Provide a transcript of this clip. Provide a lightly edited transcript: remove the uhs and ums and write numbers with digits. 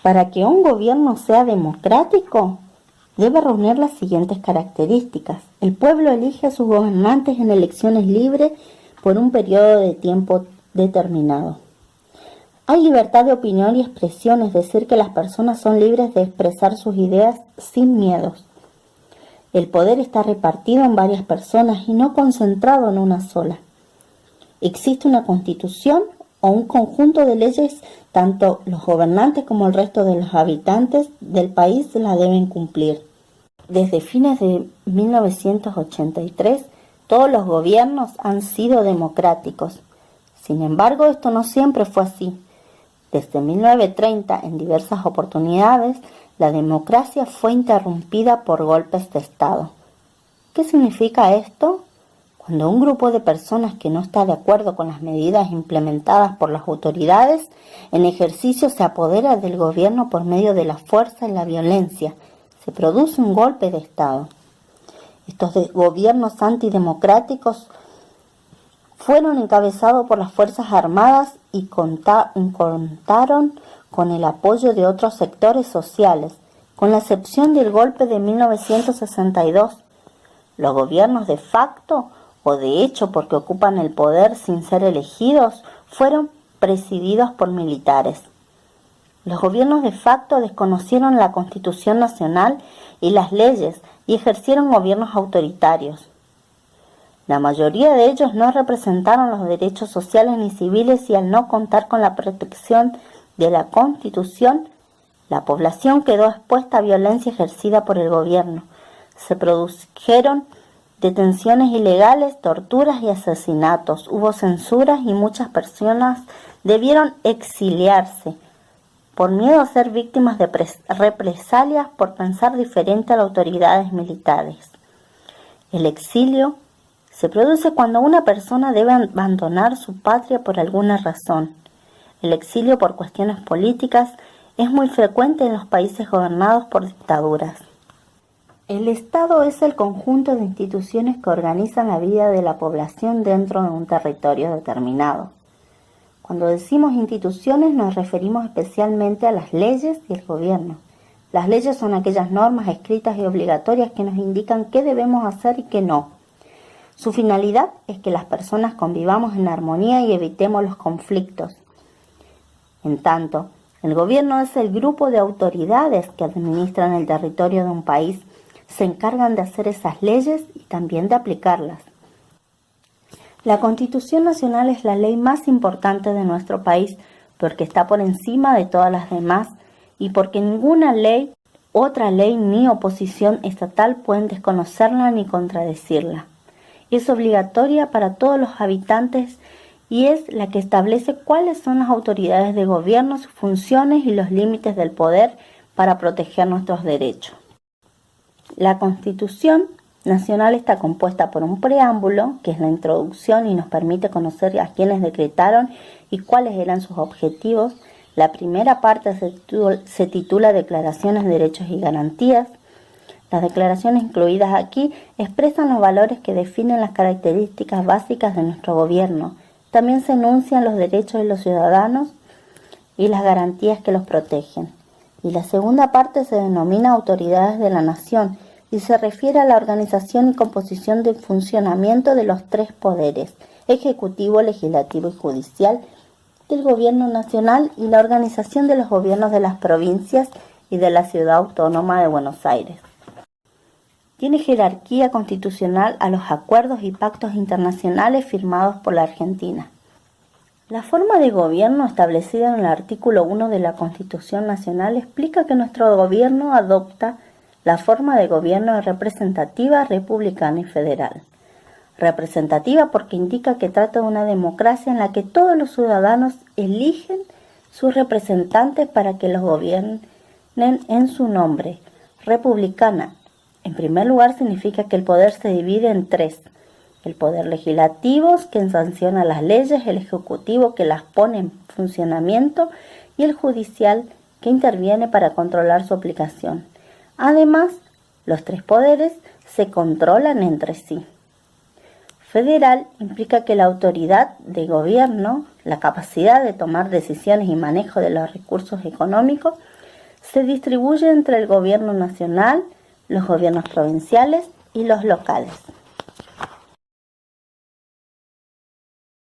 Para que un gobierno sea democrático, debe reunir las siguientes características. El pueblo elige a sus gobernantes en elecciones libres por un periodo de tiempo determinado. Hay libertad de opinión y expresión, es decir, que las personas son libres de expresar sus ideas sin miedos. El poder está repartido en varias personas y no concentrado en una sola. Existe una constitución o un conjunto de leyes, tanto los gobernantes como el resto de los habitantes del país la deben cumplir. Desde fines de 1983, todos los gobiernos han sido democráticos. Sin embargo, esto no siempre fue así. Desde 1930, en diversas oportunidades, la democracia fue interrumpida por golpes de Estado. ¿Qué significa esto? Cuando un grupo de personas que no está de acuerdo con las medidas implementadas por las autoridades en ejercicio se apodera del gobierno por medio de la fuerza y la violencia, se produce un golpe de Estado. Estos gobiernos antidemocráticos fueron encabezados por las Fuerzas Armadas y contaron con el apoyo de otros sectores sociales, con la excepción del golpe de 1962. Los gobiernos de facto, o de hecho porque ocupan el poder sin ser elegidos, fueron presididos por militares. Los gobiernos de facto desconocieron la Constitución Nacional y las leyes y ejercieron gobiernos autoritarios. La mayoría de ellos no representaron los derechos sociales ni civiles y al no contar con la protección de la Constitución, la población quedó expuesta a violencia ejercida por el gobierno. Se produjeron detenciones ilegales, torturas y asesinatos. Hubo censuras y muchas personas debieron exiliarse por miedo a ser víctimas de represalias por pensar diferente a las autoridades militares. El exilio se produce cuando una persona debe abandonar su patria por alguna razón. El exilio por cuestiones políticas es muy frecuente en los países gobernados por dictaduras. El Estado es el conjunto de instituciones que organizan la vida de la población dentro de un territorio determinado. Cuando decimos instituciones nos referimos especialmente a las leyes y el gobierno. Las leyes son aquellas normas escritas y obligatorias que nos indican qué debemos hacer y qué no. Su finalidad es que las personas convivamos en armonía y evitemos los conflictos. En tanto, el gobierno es el grupo de autoridades que administran el territorio de un país, se encargan de hacer esas leyes y también de aplicarlas. La Constitución Nacional es la ley más importante de nuestro país porque está por encima de todas las demás y porque ninguna ley, otra ley ni oposición estatal pueden desconocerla ni contradecirla. Es obligatoria para todos los habitantes y es la que establece cuáles son las autoridades de gobierno, sus funciones y los límites del poder para proteger nuestros derechos. La Constitución Nacional está compuesta por un preámbulo, que es la introducción y nos permite conocer a quienes decretaron y cuáles eran sus objetivos. La primera parte se titula Declaraciones, Derechos y Garantías. Las declaraciones incluidas aquí expresan los valores que definen las características básicas de nuestro gobierno. También se enuncian los derechos de los ciudadanos y las garantías que los protegen. Y la segunda parte se denomina Autoridades de la Nación y se refiere a la organización y composición del funcionamiento de los tres poderes, ejecutivo, legislativo y judicial, del gobierno nacional y la organización de los gobiernos de las provincias y de la Ciudad Autónoma de Buenos Aires. Tiene jerarquía constitucional a los acuerdos y pactos internacionales firmados por la Argentina. La forma de gobierno establecida en el artículo 1 de la Constitución Nacional explica que nuestro gobierno adopta la forma de gobierno representativa, republicana y federal. Representativa porque indica que trata de una democracia en la que todos los ciudadanos eligen sus representantes para que los gobiernen en su nombre. Republicana, en primer lugar, significa que el poder se divide en tres. El poder legislativo, que sanciona las leyes, el ejecutivo, que las pone en funcionamiento, y el judicial, que interviene para controlar su aplicación. Además, los tres poderes se controlan entre sí. Federal implica que la autoridad de gobierno, la capacidad de tomar decisiones y manejo de los recursos económicos, Se distribuye entre el gobierno nacional, los gobiernos provinciales y los locales.